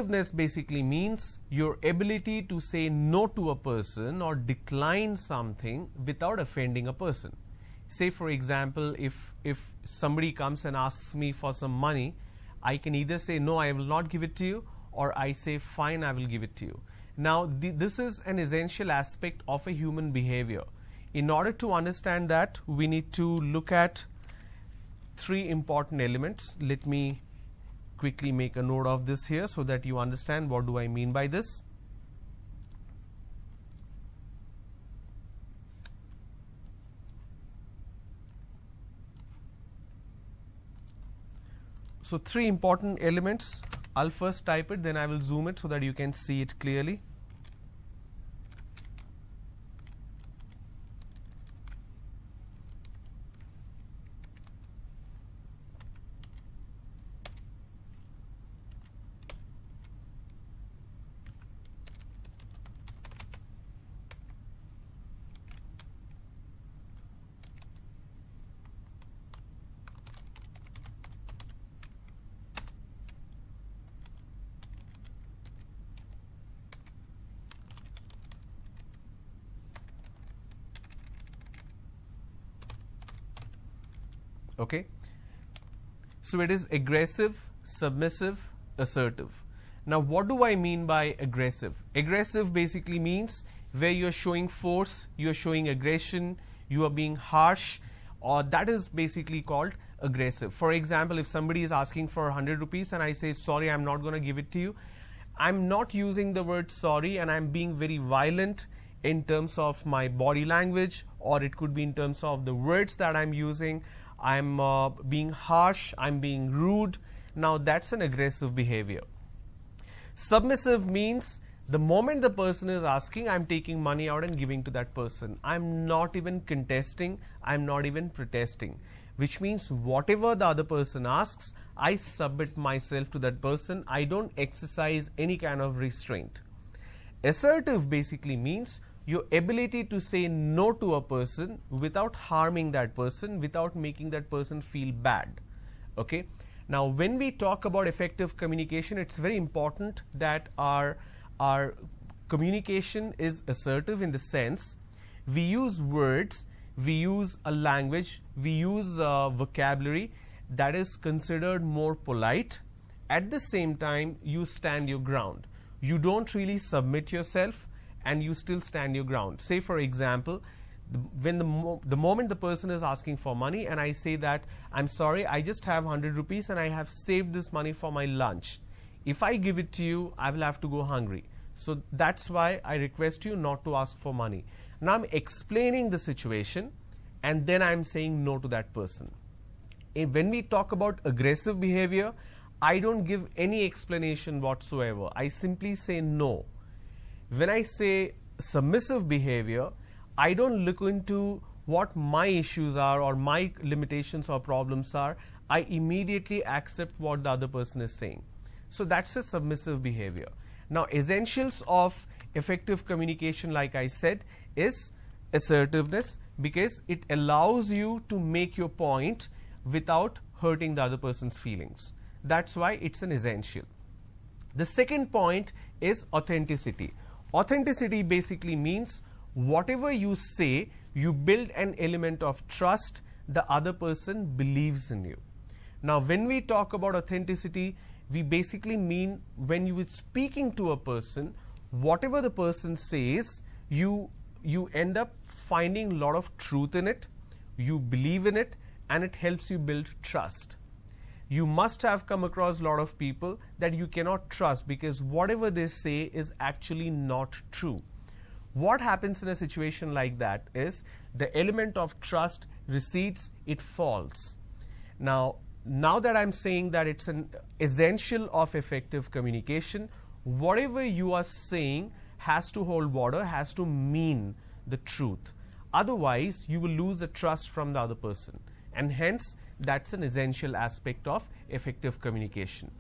Assertiveness basically means your ability to say no to a person or decline something without offending a person. Say for example, if somebody comes and asks me for some money, I can either say no, I will not give it to you, or I say fine, I will give it to you. Now this is an essential aspect of a human behavior. In order to understand that, we need to look at three important elements. Let me quickly make a note of this here so that you understand what do I mean by this. So three important elements. I'll first type it, then I will zoom it so that you can see it clearly. Okay, so it is aggressive, submissive, assertive. Now what do I mean by aggressive? Aggressive basically means where you are showing force, you are showing aggression, you are being harsh, or that is basically called aggressive. For example, if somebody is asking for 100 rupees and I say sorry, I'm not going to give it to you, I'm not using the word sorry and I'm being very violent in terms of my body language, or it could be in terms of the words that I'm using. I'm being harsh, I'm being rude. Now that's an aggressive behavior. Submissive means the moment the person is asking, I'm taking money out and giving to that person. I'm not even contesting, I'm not even protesting, which means whatever the other person asks, I submit myself to that person. I don't exercise any kind of restraint. Assertive basically means your ability to say no to a person without harming that person, without making that person feel bad. Okay. Now when we talk about effective communication, it's very important that our communication is assertive in the sense we use words, we use a language, we use vocabulary that is considered more polite. At the same time, you stand your ground. You don't really submit yourself and you still stand your ground. Say for example, when the moment the person is asking for money and I say that, I'm sorry, I just have 100 rupees and I have saved this money for my lunch. If I give it to you, I will have to go hungry. So that's why I request you not to ask for money. Now I'm explaining the situation and then I'm saying no to that person. When we talk about aggressive behavior, I don't give any explanation whatsoever. I simply say no. When I say submissive behavior, I don't look into what my issues are or my limitations or problems are. I immediately accept what the other person is saying. So that's a submissive behavior. Now essentials of effective communication, like I said, is assertiveness, because it allows you to make your point without hurting the other person's feelings. That's why it's an essential. The second point is authenticity. Authenticity basically means whatever you say, you build an element of trust. The other person believes in you. Now when we talk about authenticity, we basically mean when you are speaking to a person, whatever the person says, you end up finding a lot of truth in it, you believe in it, and it helps you build trust. You must have come across a lot of people that you cannot trust because whatever they say is actually not true. What happens in a situation like that is the element of trust recedes, it falls. Now that I'm saying that it's an essential of effective communication, whatever you are saying has to hold water, has to mean the truth. Otherwise, you will lose the trust from the other person, and hence that's an essential aspect of effective communication.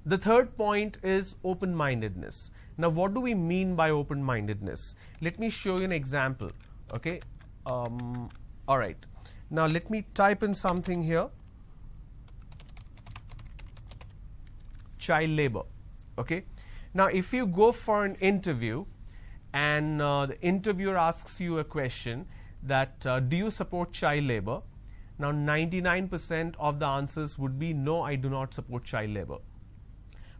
The third point is open-mindedness. Now what do we mean by open-mindedness? Let me show you an example. Okay. Alright. Now let me type in something here. Child labor. Okay. Now, if you go for an interview and the interviewer asks you a question that do you support child labor? Now, 99% of the answers would be no, I do not support child labor.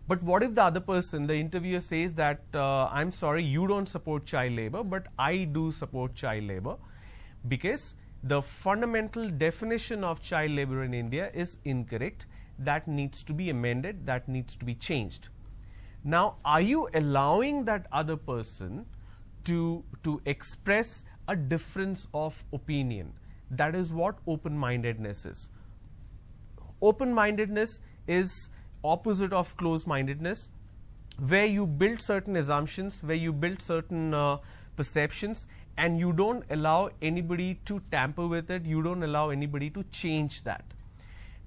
But what if the other person, the interviewer, says that I'm sorry, you don't support child labor, but I do support child labor, because the fundamental definition of child labor in India is incorrect. That needs to be amended, that needs to be changed. Now, are you allowing that other person to express a difference of opinion? That is what open-mindedness is. Open-mindedness is opposite of closed-mindedness, where you build certain assumptions, where you build certain perceptions, and you don't allow anybody to tamper with it, you don't allow anybody to change that.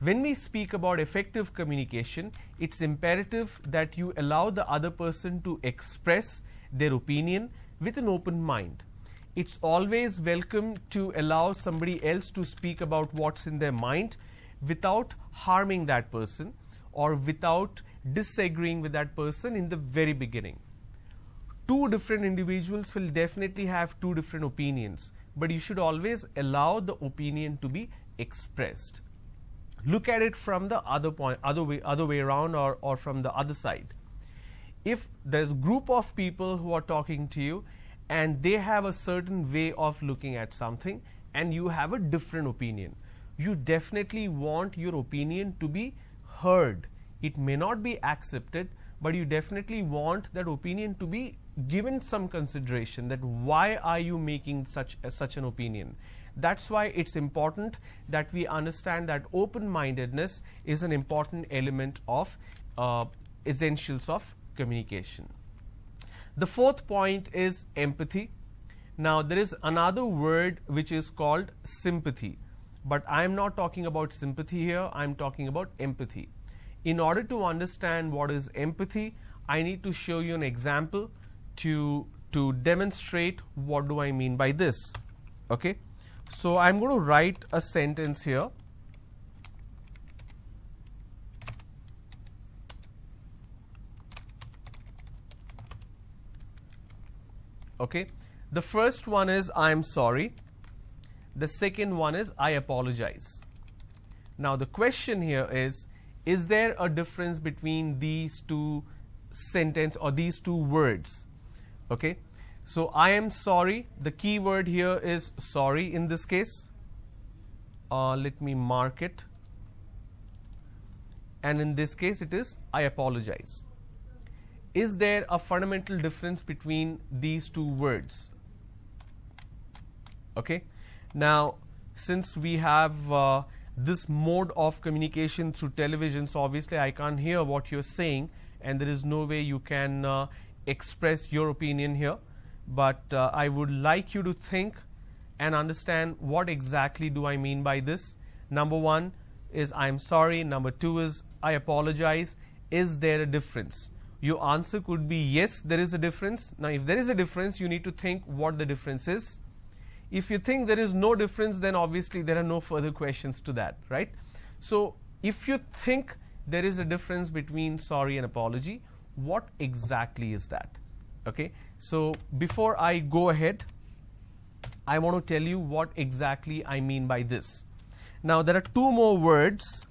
When we speak about effective communication, it's imperative that you allow the other person to express their opinion with an open mind. It's always welcome to allow somebody else to speak about what's in their mind without harming that person or without disagreeing with that person in the very beginning. Two different individuals will definitely have two different opinions, but you should always allow the opinion to be expressed. Look at it from the other way around, or from the other side. If there's a group of people who are talking to you and they have a certain way of looking at something and you have a different opinion, you definitely want your opinion to be heard. It may not be accepted, but you definitely want that opinion to be given some consideration, that why are you making such an opinion. That's why it's important that we understand that open-mindedness is an important element of essentials of communication. The fourth point is empathy. Now, there is another word which is called sympathy, but I am not talking about sympathy here, I am talking about empathy. In order to understand what is empathy, I need to show you an example to demonstrate what do I mean by this. Okay. So, I am going to write a sentence here. Okay. The first one is I am sorry. The second one is I apologize. Now, the question here is there a difference between these two sentences or these two words? Okay. So, I am sorry, the key word here is sorry in this case. Let me mark it. And in this case, it is I apologize. Is there a fundamental difference between these two words? Okay. Now, since we have this mode of communication through television, so obviously I can't hear what you're saying, and there is no way you can express your opinion here. But I would like you to think and understand what exactly do I mean by this. Number one is I am sorry. Number two is I apologize. Is there a difference? Your answer could be yes, there is a difference. Now, if there is a difference, you need to think what the difference is. If you think there is no difference, then obviously there are no further questions to that, right? So, if you think there is a difference between sorry and apology, what exactly is that? Okay. So, before I go ahead, I want to tell you what exactly I mean by this. Now, there are two more words.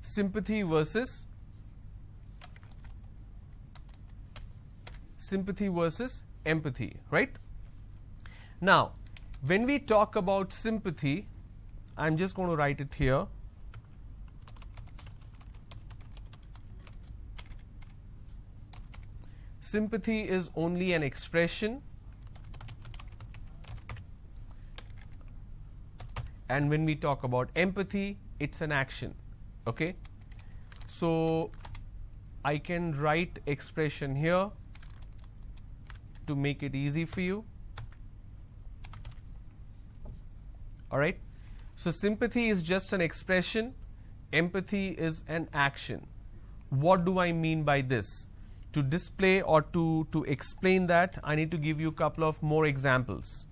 Sympathy versus empathy, right? Now, when we talk about sympathy, I'm just going to write it here. Sympathy is only an expression, and when we talk about empathy, it's an action. Okay. So, I can write expression here to make it easy for you. All right. So, sympathy is just an expression, empathy is an action. What do I mean by this? to display or to explain that, I need to give you a couple of more examples.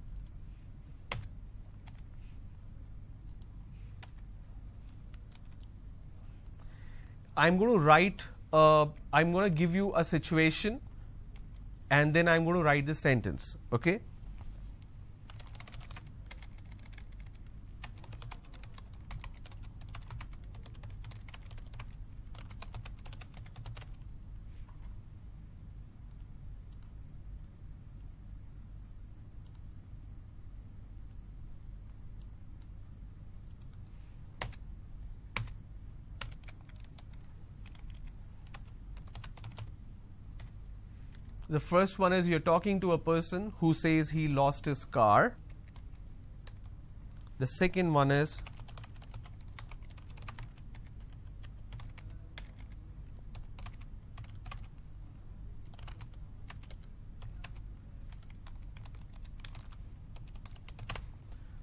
I'm going to write, I'm going to give you a situation and then I'm going to write the sentence, okay? The first one is you're talking to a person who says he lost his car. The second one is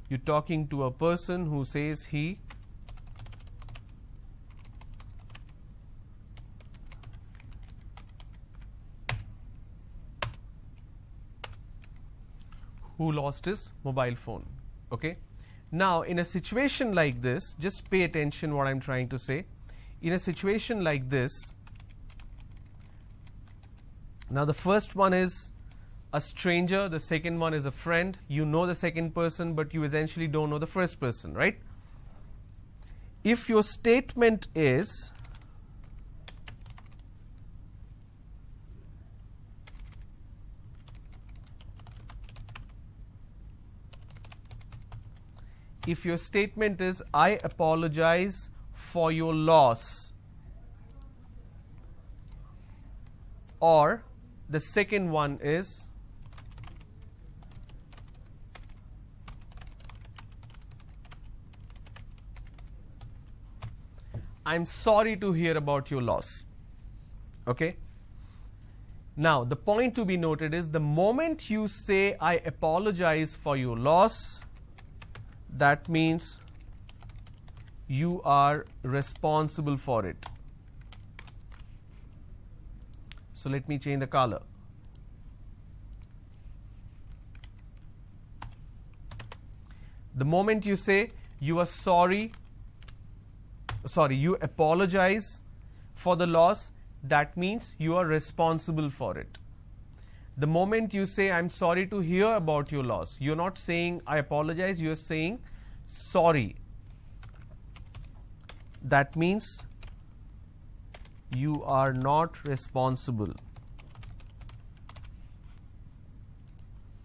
you're talking to a person who says he who lost his mobile phone. Okay. Now, in a situation like this, just pay attention what I'm trying to say. In a situation like this, now the first one is a stranger, the second one is a friend. You know the second person, but you essentially don't know the first person, right? If your statement is I apologize for your loss, or the second one is I'm sorry to hear about your loss. Okay? Now, the point to be noted is the moment you say I apologize for your loss, that means you are responsible for it. So let me change the color. The moment you say you are sorry, you apologize for the loss, that means you are responsible for it. The moment you say I'm sorry to hear about your loss, you're not saying I apologize, you're saying sorry. That means you are not responsible.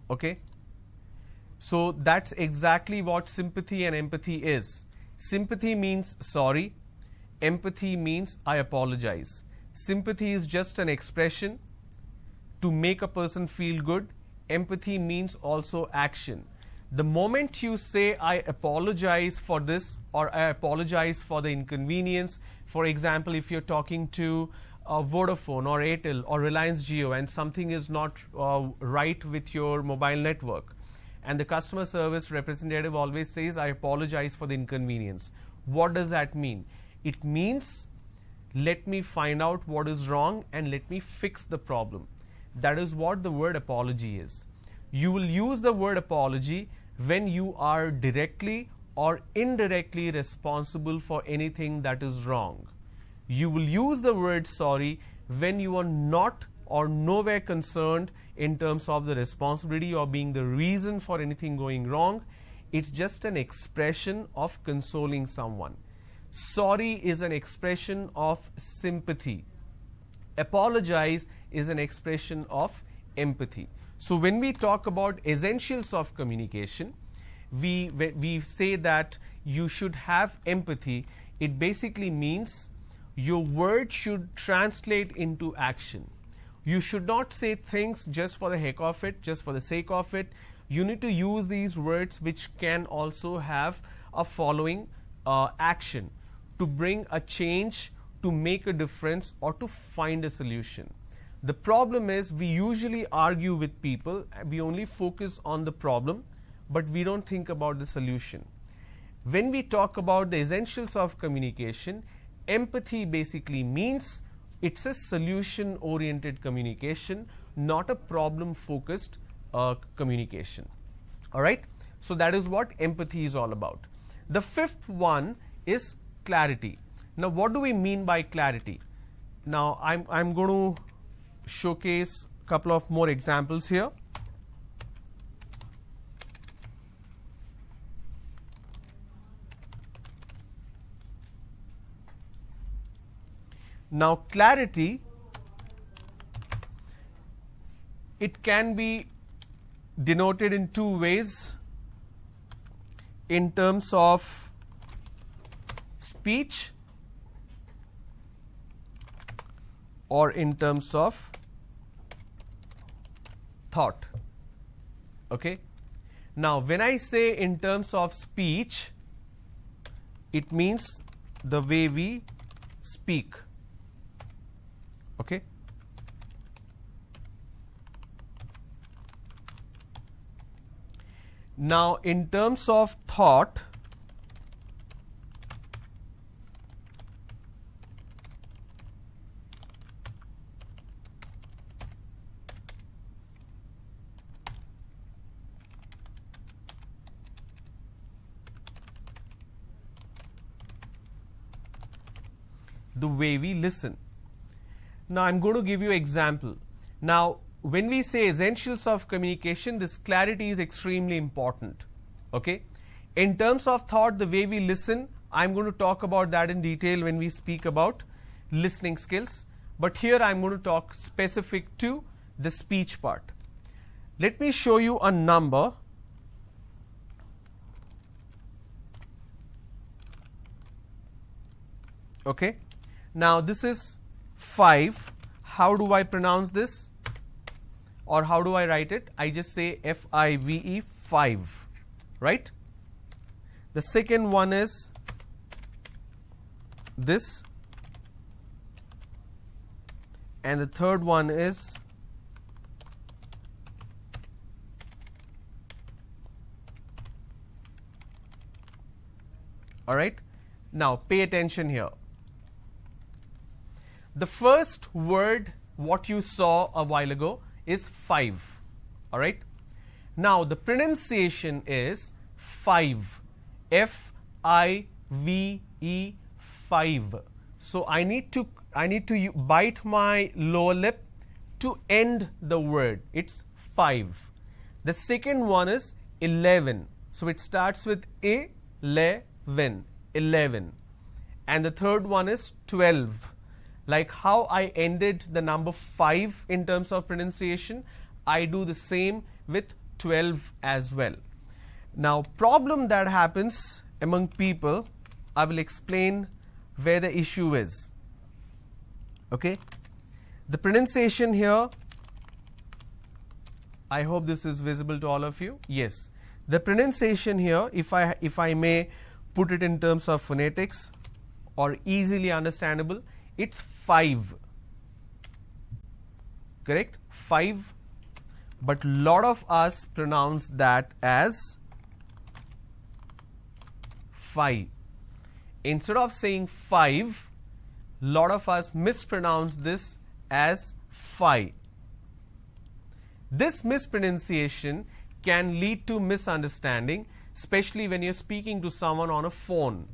Okay? So that's exactly what sympathy and empathy is. Sympathy means sorry. Empathy means I apologize. Sympathy is just an expression to make a person feel good. Empathy means also action. The moment you say I apologize for this or I apologize for the inconvenience, for example, if you're talking to Vodafone or Airtel or Reliance Jio and something is not right with your mobile network, and the customer service representative always says I apologize for the inconvenience. What does that mean? It means let me find out what is wrong and let me fix the problem. That is what the word apology is. You will use the word apology when you are directly or indirectly responsible for anything that is wrong. You will use the word sorry when you are not or nowhere concerned in terms of the responsibility or being the reason for anything going wrong. It's just an expression of consoling someone. Sorry is an expression of sympathy. Apologize is an expression of empathy. So when we talk about essentials of communication, we say that you should have empathy. It basically means your word should translate into action. You should not say things just for the heck of it, just for the sake of it. You need to use these words which can also have a following action to bring a change, to make a difference, or to find a solution. The problem is we usually argue with people, we only focus on the problem, but we don't think about the solution. When we talk about the essentials of communication, empathy basically means It's a solution oriented communication, not a problem focused communication. All right, so that is what empathy is all about. The fifth one is clarity. Now what do we mean by clarity? Now I'm going to showcase a couple of more examples here. Now clarity, it can be denoted in two ways, in terms of speech or in terms of thought. Okay. Now when I say in terms of speech, it means the way we speak. Okay. Now in terms of thought, the way we listen. Now I'm going to give you an example. Now when we say essentials of communication, this clarity is extremely important. Okay. In terms of thought, the way we listen, I'm going to talk about that in detail when we speak about listening skills. But here I'm going to talk specific to the speech part. Let me show you a number. Okay. Now this is 5. How do I pronounce this? Or how do I write it? I just say F-I-V-E, 5, right? The second one is this, and the third one is all right. Now pay attention here. The first word what you saw a while ago is 5. All right. Now the pronunciation is 5. F-I-V-E, 5. So I need to bite my lower lip to end the word. It's 5. The second one is 11. So it starts with a, le, ven, 11. And the third one is 12. Like how I ended the number 5 in terms of pronunciation, I do the same with 12 as well. Now, problem that happens among people, I will explain where the issue is. Okay? The pronunciation here, I hope this is visible to all of you. Yes. The pronunciation here, if I may put it in terms of phonetics or easily understandable, it's 5. Correct? 5. But lot of us pronounce that as 5. Instead of saying 5, lot of us mispronounce this as 5. This mispronunciation can lead to misunderstanding, especially when you're speaking to someone on a phone.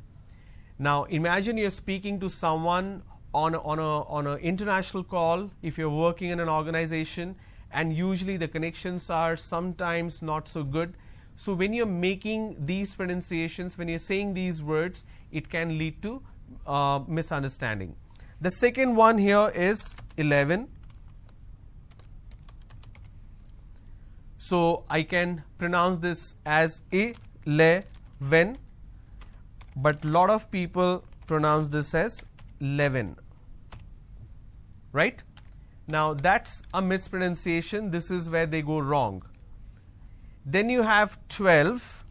Now imagine you're speaking to someone on an international call, if you're working in an organization, and usually the connections are sometimes not so good. So when you're making these pronunciations, when you're saying these words, it can lead to misunderstanding. The second one here is 11. So I can pronounce this as a, le, ven, but lot of people pronounce this as 11. Right? Now that's a mispronunciation. This is where they go wrong. Then you have 12.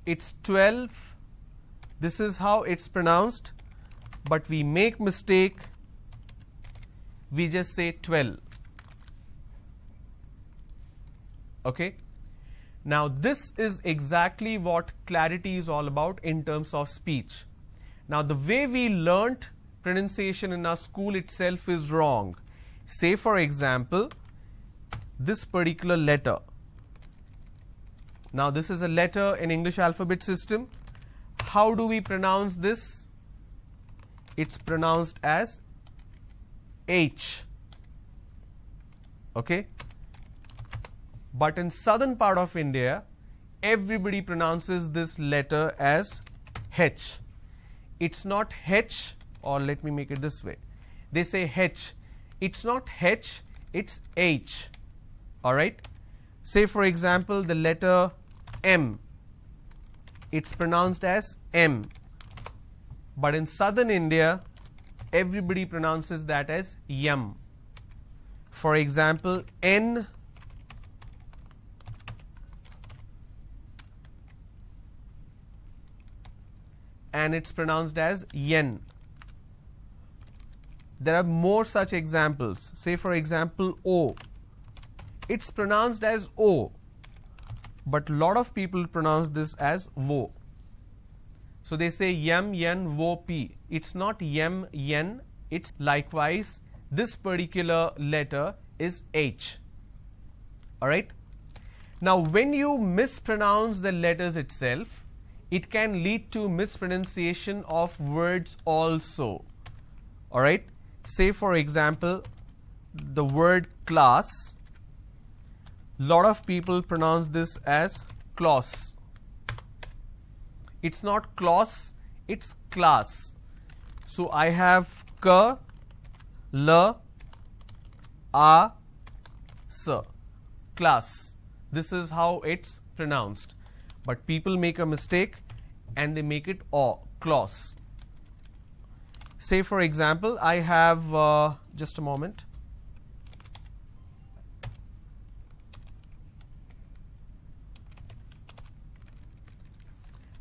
It's 12. This is how it's pronounced, but we make mistake. We just say 12. Okay. Now this is exactly what clarity is all about in terms of speech. Now the way we learnt pronunciation in our school itself is wrong. Say for example, this particular letter. Now this is a letter in English alphabet system. How do we pronounce this? It's pronounced as H. Okay? But in southern part of India, everybody pronounces this letter as H. It's not H, or let me make it this way. They say H. It's not H, it's H. Alright? Say for example, the letter M. It's pronounced as M. But in southern India, everybody pronounces that as Yam. For example, N. And it's pronounced as Yen. There are more such examples. Say for example, O. It's pronounced as O, but a lot of people pronounce this as Wo. So they say Yem, Yen, Wo, Pi. It's not Yem, Yen. It's likewise, this particular letter is H. Alright? Now when you mispronounce the letters itself, it can lead to mispronunciation of words also. Alright? Say for example, the word class. Lot of people pronounce this as class. It's not class, it's class. So I have K, L, A, S. Class. This is how it's pronounced. But people make a mistake and they make it O, class. Say for example, I have, just a moment.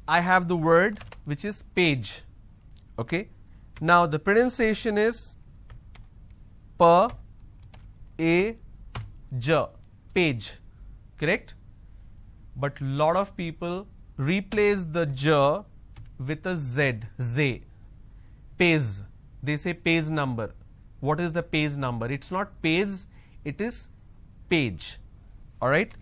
I have the word which is page. Okay. Now the pronunciation is P, A, J, page. Correct? But lot of people replace the J with a Z, Z. Page. They say page number. What is the page number? It's not page, it is page. Alright?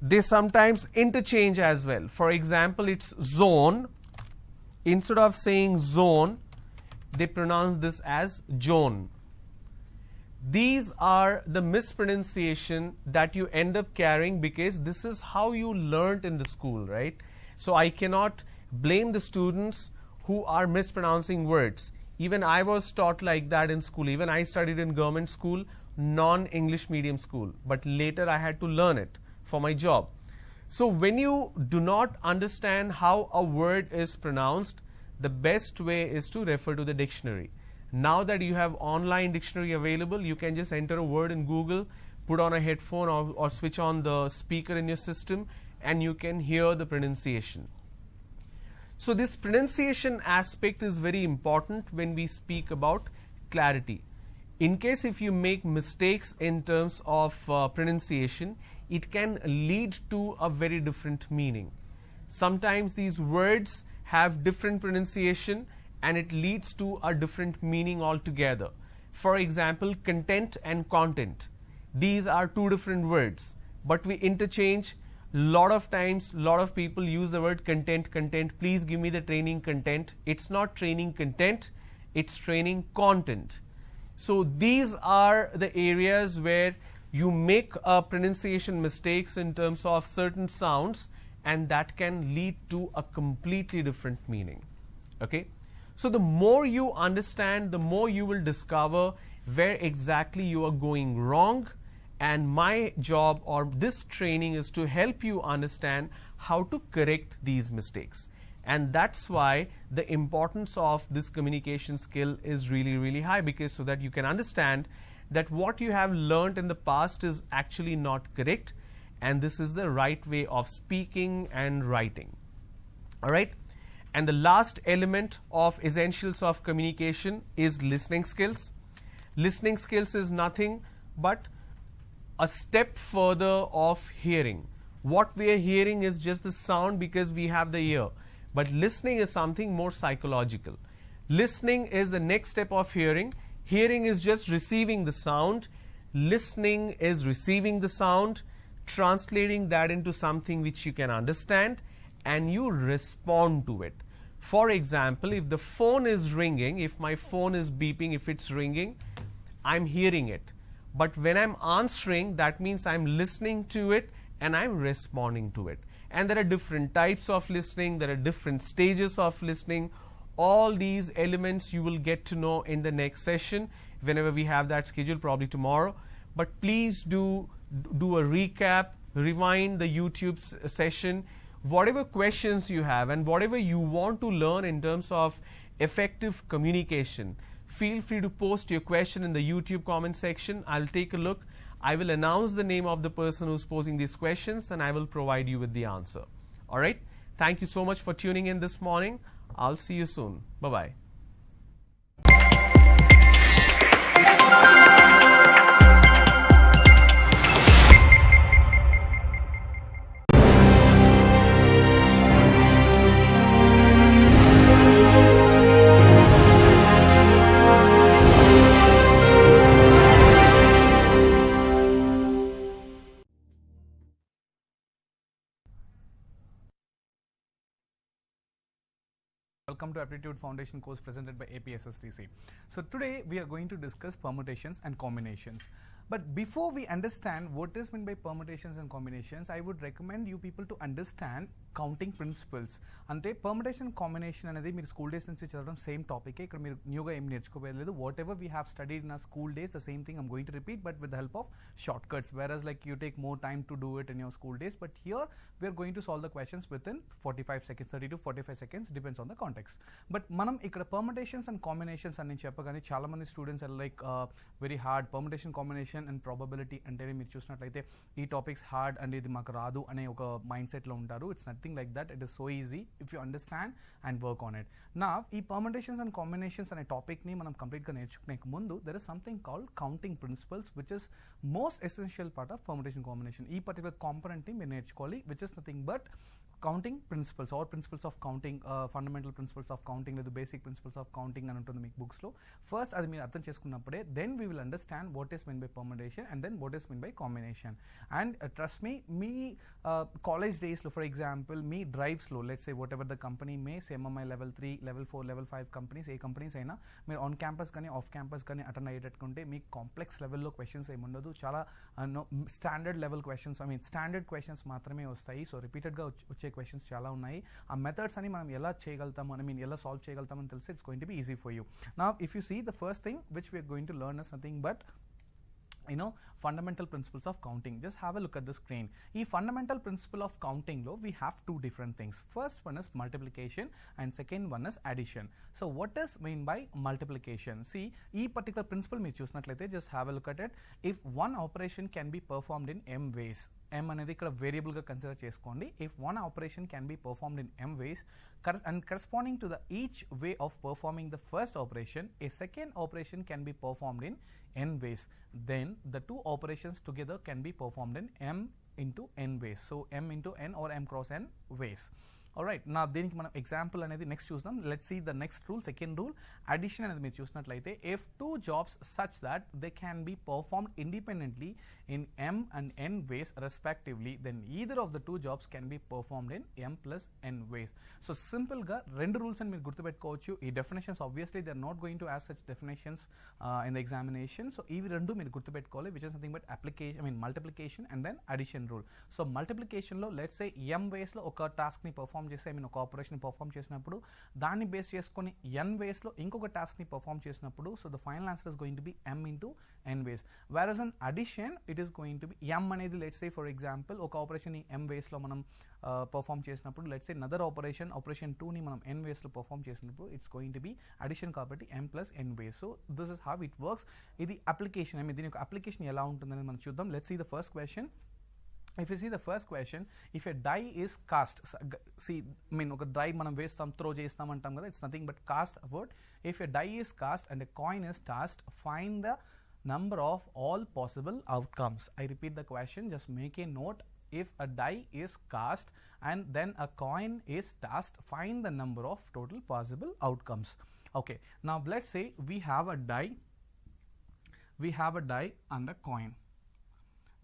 They sometimes interchange as well. For example, it's zone. Instead of saying zone, they pronounce this as zone. These are the mispronunciation that you end up carrying because this is how you learnt in the school, right? So I cannot blame the students who are mispronouncing words. Even I was taught like that in school. Even I studied in government school, non-English medium school. But later I had to learn it for my job. So when you do not understand how a word is pronounced, the best way is to refer to the dictionary. Now that you have online dictionary available, you can just enter a word in Google, put on a headphone or switch on the speaker in your system and you can hear the pronunciation. So this pronunciation aspect is very important when we speak about clarity. In case if you make mistakes in terms of pronunciation, it can lead to a very different meaning. Sometimes these words have different pronunciation and it leads to a different meaning altogether. For example, content and content. These are two different words, but we interchange. Lot of times, lot of people use the word content, content. Please give me the training content. It's not training content, it's training content. So these are the areas where you make pronunciation mistakes in terms of certain sounds, and that can lead to a completely different meaning. Okay? So the more you understand, the more you will discover where exactly you are going wrong, and my job or this training is to help you understand how to correct these mistakes. And that's why the importance of this communication skill is really, really high, because so that you can understand that what you have learned in the past is actually not correct, and this is the right way of speaking and writing. All right? And the last element of essentials of communication is listening skills. Listening skills is nothing but a step further of hearing. What we are hearing is just the sound because we have the ear. But listening is something more psychological. Listening is the next step of hearing. Hearing is just receiving the sound. Listening is receiving the sound, translating that into something which you can understand, and you respond to it. For example, if the phone is ringing, if my phone is beeping, if it's ringing, I'm hearing it. But when I'm answering, that means I'm listening to it and I'm responding to it. And there are different types of listening, there are different stages of listening. All these elements you will get to know in the next session, whenever we have that scheduled, probably tomorrow. But please do a recap, rewind the YouTube session. Whatever questions you have and whatever you want to learn in terms of effective communication, feel free to post your question in the YouTube comment section. I'll take a look. I will announce the name of the person who's posing these questions and I will provide you with the answer. All right. Thank you so much for tuning in this morning. I'll see you soon. Bye-bye. Welcome to Aptitude Foundation course presented by APSSTC. So today we are going to discuss permutations and combinations. But before we understand what is meant by permutations and combinations, I would recommend you people to understand counting principles. Ante permutation and combination anedi meer school days nunchi chadavadam same topic e ikkada meer new ga em nerchukovedu. Whatever we have studied in our school days, the same thing I'm going to repeat, but with the help of shortcuts, whereas like you take more time to do it in your school days, but here we are going to solve the questions within 45 seconds, 30 to 45 seconds, depends on the context. But manam ikkada permutations and combinations ani cheppagane chaala mandi students are like very hard permutation, combination and probability antene meer chusinattlaithe ee topics hard and idi maaku raadu ane oka mindset lo untaru. It's nothing like that. It is so easy if you understand and work on it. Now ee permutations and combinations ane topic ni manam complete ga nerchukunek mundu there is something called counting principles, which is most essential part of permutation combination. Ee particular component ni meer nerchukovali, which is nothing but counting principles or principles of counting, fundamental principles of counting, the basic principles of counting and untundi meek books lo. First adi meer artham chesukunnappude then we will understand what is meant by permutation and then what is meant by combination. And trust me, college days lo, for example, me drives lo, let's say whatever the company may say, MMI level 3, level 4, level 5 companies, A companies అయినా మీరు on campus కానీ off campus కానీ attend అయ్యేటట్టుకుంటే మీకు complex లెవెల్లో questions ఏమి ఉండదు, చాలా standard level questions, standard questions మాత్రమే వస్తాయి. సో రిపీటెడ్గా వచ్చే క్వశ్చన్స్ చాలా ఉన్నాయి. ఆ మెథడ్స్ అని మనం ఎలా చేయగలుగుతాము, ఎలా సాల్వ్ చేయగలుగుతామని తెలిసి it's going to be easy for you. Now if you see the first thing which we are going to learn is nothing but fundamental principles of counting. Just have a look at the screen. Ee fundamental principle of counting lo we have two different things. First one is multiplication and second one is addition. So what is mean by multiplication? See, ee particular principle meer chusinattlaithe just have a look at it. If one operation can be performed in m ways, m అనేది ఇక్కడ variable గా consider చేసుకోండి. If one operation can be performed in m ways and corresponding to the each way of performing the first operation, a second operation can be performed in n ways, then the two operations together can be performed in m into n ways. So m into n or m cross n ways. Alright, now దీనికి మనం example అనేది next చూద్దాం. Let's see the next rule, second rule. Addition అనేది మీరు చూసినట్లయితే if two jobs such that they can be performed independently in m and n ways respectively, then either of the two jobs can be performed in m plus n ways. So simple గా రెండు rules అని మీరు గుర్తుపెట్టుకోవచ్చు. ఈ definitions obviously they are not going to as such definitions in the examination. So ఇవి రెండు మీరు గుర్తుపెట్టుకోవాలి, which is nothing but application multiplication and then addition rule. So multiplication లో లెట్స్ సే m వేస్ లో ఒక టాస్క్ ని perform చేసి ఒక ఆపరేషన్ పర్ఫామ్ చేసినప్పుడు దాన్ని బేస్ చేసుకొని n వేస్ లో ఇంకొక టాస్క్ ని పర్ఫామ్ చేసినప్పుడు so the final answer is going to be m into n ways. Whereas in addition it is going to be m అనేది లెట్స్ సే ఫర్ ఎగ్జాంపుల్ ఒక operation ని m వేస్ లో మనం perform చేసినప్పుడు let's say నదర్ operation 2 ని మనం n వేస్ లో perform చేసినప్పుడు it's going to be addition కాబట్టి m plus n ways. So this is how it works. ఇది అప్లికేషన్, దీని యొక్క అప్లికేషన్ ఎలా ఉంటుందని మనం చూద్దాం. Let's see the first question. If you see the first question, if a die is cast, see, oka die manam vestam, throw chestam antam kada, it's nothing but cast word. If a die is cast and a coin is tossed, find the number of all possible outcomes. I repeat the question, just make a note. if a die is cast and then a coin is tossed, find the number of total possible outcomes. Okay, now let's say we have a die and a coin.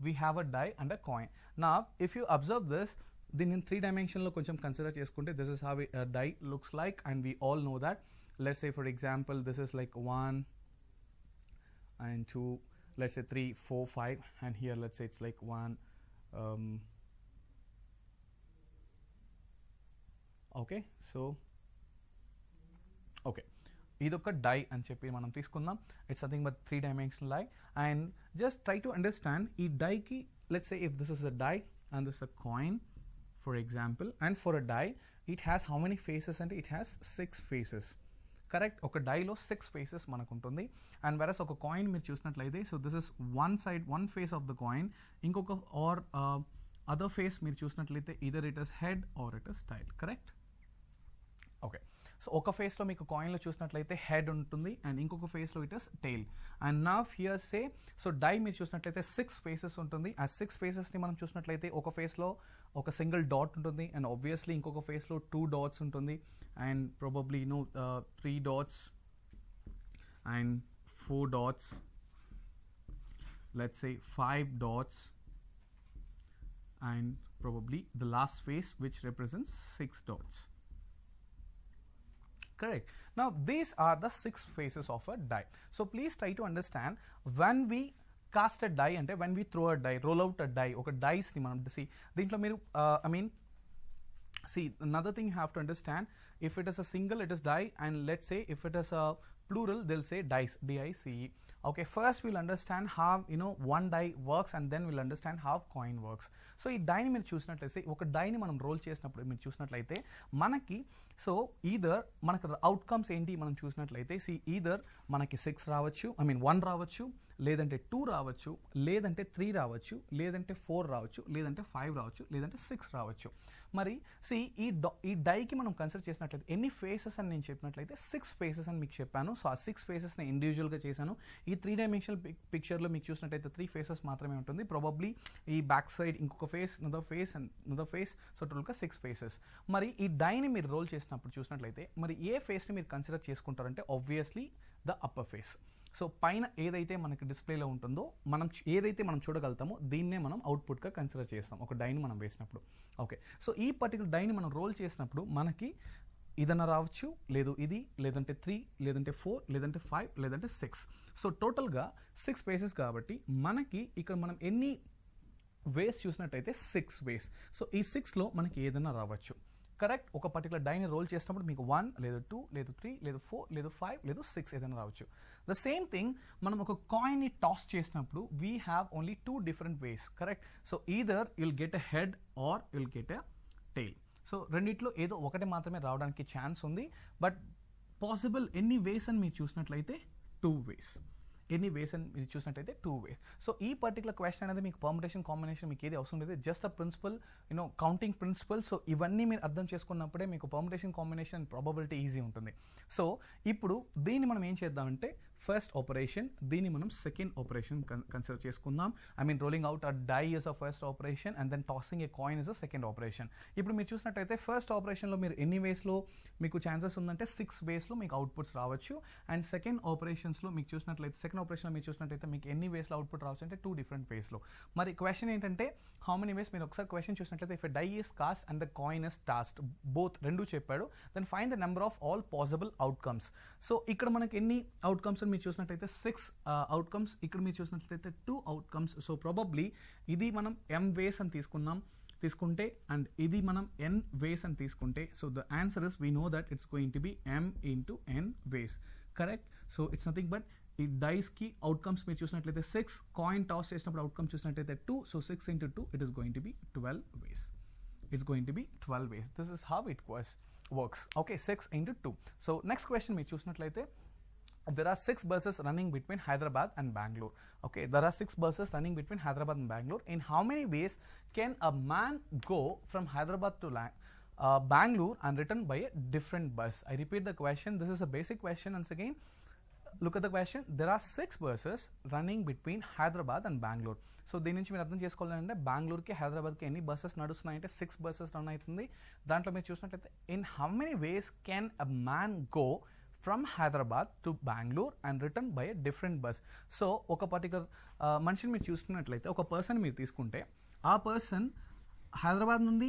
We have a die and a coin. Now if you observe this, then in 3 dimensional koncham consider cheskunte, this is how a die looks like, and we all know that. Let's say for example this is like 1 and 2, let's say 3, 4, 5, and here let's say it's like 1. Okay, so okay, ఇదొక die అని చెప్పి మనం తీసుకుందాం. It's nothing but 3 dimensional die. And just try to understand ఈ డైకి, let's say if this is a die and this a coin for example, and for a die it has how many faces అంటే it has 6 faces. Correct, ఒక డైలో 6 faces మనకు ఉంటుంది. And వెరస్ ఒక coin మీరు చూసినట్లయితే, so this is one face of the coin. ఇంకొక or other face మీరు చూసినట్లయితే either it is head or it is tail. Correct, okay. So ఒక ఫేస్లో మీకు కాయిన్లో చూసినట్లయితే హెడ్ ఉంటుంది అండ్ ఇంకొక ఫేస్లో ఇట్ ఇస్ టెయిల్. అండ్ నా హియర్ సే, సో డై మీరు చూసినట్లయితే 6 ఫేసెస్ ఉంటుంది. ఆ 6 ఫేసెస్ని మనం చూసినట్లయితే ఒక ఫేస్లో ఒక సింగిల్ డాట్ ఉంటుంది అండ్ ఆబ్వియస్లీ ఇంకొక ఫేస్లో 2 డాట్స్ ఉంటుంది and probably 3 dots and 4 dots, let's say 5 dots and probably the last face which represents 6 dots. Correct. Now these are the 6 faces of a die. So please try to understand, when we cast a die ante, when we throw a die, roll out a die, oka dice ni manam see dintlo meeru see, another thing you have to understand, if it is a single it is die, and let's say if it is a plural they'll say dice, D-I-C-E. Okay, first we'll understand how one die works and then we'll understand how coin works. So ఈ డైని మీరు చూసినట్లయితే, ఒక డైని మనం role చేసినప్పుడు మీరు చూసినట్లయితే మనకి, so either మనకు అవుట్కమ్స్ ఏంటి మనం చూసినట్లయితే, ఈదర్ మనకి 6 రావచ్చు, 1 రావచ్చు, లేదంటే 2 రావచ్చు, లేదంటే 3 రావచ్చు, లేదంటే 4 రావచ్చు, లేదంటే 5 రావచ్చు, లేదంటే 6 రావచ్చు. మరి ఈ డైకి మనం కన్సిడర్ చేసినట్లయితే ఎన్ని ఫేసెస్ అని నేను చెప్పినట్లయితే 6 ఫేసెస్ అని మీకు చెప్పాను. సో ఆ 6 ఫేసెస్ని ఇండివిజువల్గా చేశాను. ఈ 3 dimensional పిక్చర్లో మీకు చూసినట్లయితే 3 ఫేసెస్ మాత్రమే ఉంటుంది. ప్రాబబ్లీ ఈ బ్యాక్ సైడ్ ఇంకొక face, another face and another face, so టోటల్గా 6 ఫేసెస్. మరి ఈ డైని మీరు రోల్ చేసినప్పుడు చూసినట్లయితే మరి ఏ ఫేస్ని మీరు కన్సిడర్ చేసుకుంటారంటే obviously the upper face. So పైన ఏదైతే మనకి డిస్ప్లేలో ఉంటుందో, ఏదైతే మనం చూడగలుగుతామో దీన్నే మనం అవుట్పుట్గా కన్సిడర్ చేస్తాం ఒక డైని మనం వేసినప్పుడు. ఓకే, సో ఈ పర్టికులర్ డైని మనం రోల్ చేసినప్పుడు మనకి ఇదన్నా రావచ్చు, లేదు ఇది, లేదంటే 3, లేదంటే 4, లేదంటే 5, లేదంటే 6. సో టోటల్గా 6 ఫేసెస్ కాబట్టి మనకి ఇక్కడ మనం ఎన్ని వేస్ చూసినట్టయితే 6 వేస్. సో ఈ 6లో మనకి ఏదైనా రావచ్చు. కరెక్ట్, ఒక పర్టికులర్ డైని రోల్ చేసినప్పుడు మీకు 1, లేదు 2, లేదు 3, లేదు 4, లేదు 5, లేదు 6 ఏదైనా రావచ్చు. ద సేమ్ థింగ్ మనం ఒక కాయిన్ని టాస్ చేసినప్పుడు we have only 2 different ways. Correct, so either you'll get a head or you'll get a tail. So రెండిట్లో ఏదో ఒకటి మాత్రమే రావడానికి ఛాన్స్ ఉంది. బట్ పాసిబుల్ ఎన్ని వేస్ అని మీరు చూసినట్లయితే 2 వేస్. ఎన్ని వేస్ అని మీరు చూసినట్టయితే 2 వేస్. సో ఈ పర్టికులర్ క్వశ్చన్ అనేది మీకు పర్ముటేషన్ కాంబినేషన్ మీకు ఏది అవసరం లేదు, just a principle, counting principle. So ఇవన్నీ మీరు అర్థం చేసుకున్నప్పుడే మీకు పర్ముటేషన్ కాంబినేషన్ ప్రాబబిలిటీ ఈజీ ఉంటుంది. సో ఇప్పుడు దీన్ని మనం ఏం చేద్దామంటే, ఫస్ట్ ఆపరేషన్, దీన్ని మనం సెకండ్ ఆపరేషన్ కన్సిడర్ చేసుకుందాం. Rolling out a die is a first operation and then tossing a coin is a second operation. ఇప్పుడు మీరు చూసినట్టయితే ఫస్ట్ ఆపరేషన్లో మీరు ఎన్ని వేస్లో మీకు ఛాన్సెస్ ఉందంటే 6 వేస్లో మీకు అవుట్పుట్స్ రావచ్చు. అండ్ సెకండ్ ఆపరేషన్స్లో మీకు చూసినట్లయితే, సెకండ్ ఆపరేషన్లో మీరు చూసినట్టయితే మీకు ఎన్ని వేస్లో అవుట్పుట్ రావచ్చు అంటే 2 different వేస్లో. మరి క్వశ్చన్ ఏంటంటే హౌ మెనీ వేస్, మీరు ఒకసారి క్వశ్చన్ చూసినట్లయితే if a die is cast and the coin is tossed, both రెండు చెప్పాడు, then find the number of all possible outcomes. So ఇక్కడ మనకి ఎన్ని అవుట్కమ్స్ మీరు చూసినట్లయితే 6 అవుట్కమ్స్, ఇక్కడ మీరు చూసినట్లయితే 2 అవుట్కమ్స్. సో ప్రాబబ్లీ ఇది మనం m వేస్ అని తీసుకుంటే అండ్ ఇది మనం n వేస్ అని తీసుకుంటే, so the answer is we know that it's going to be m into n ways. Correct, so it's nothing but ఈ డైస్కి అవుట్కమ్స్ మీరు చూసినట్లయితే 6, కాయిన్ టాస్ చేసినప్పుడు అవుట్కమ్ చూసినట్లయితే 2, so 6 into 2 it is going to B 12 ways. It's going to be 12 ways. This is how it works. Okay, 6 into 2. So next question మీరు చూసినట్లయితే, there are 6 buses running between Hyderabad and Bangalore. Okay, there are 6 buses running between Hyderabad and Bangalore. In how many ways can a man go from Hyderabad to Bangalore and return by a different bus? I repeat the question. This is a basic question once again. look at the question. There are 6 buses running between Hyderabad and Bangalore. So దీని నుంచి మీరు అర్థం చేసుకోవాలంటే బెంగళూరుకి హైదరాబాద్కి ఎన్ని buses నడుస్తున్నాయంటే 6 buses run అవుతుంది. దాంట్లో మీరు చూసినట్లయితే in how many ways can a man go from Hyderabad to Bengaluru and written by a different bus. So ఒక పర్టికులర్ మనిషిని మీరు చూసుకున్నట్లయితే ఒక పర్సన్ మీరు తీసుకుంటే ఆ పర్సన్ హైదరాబాద్ నుండి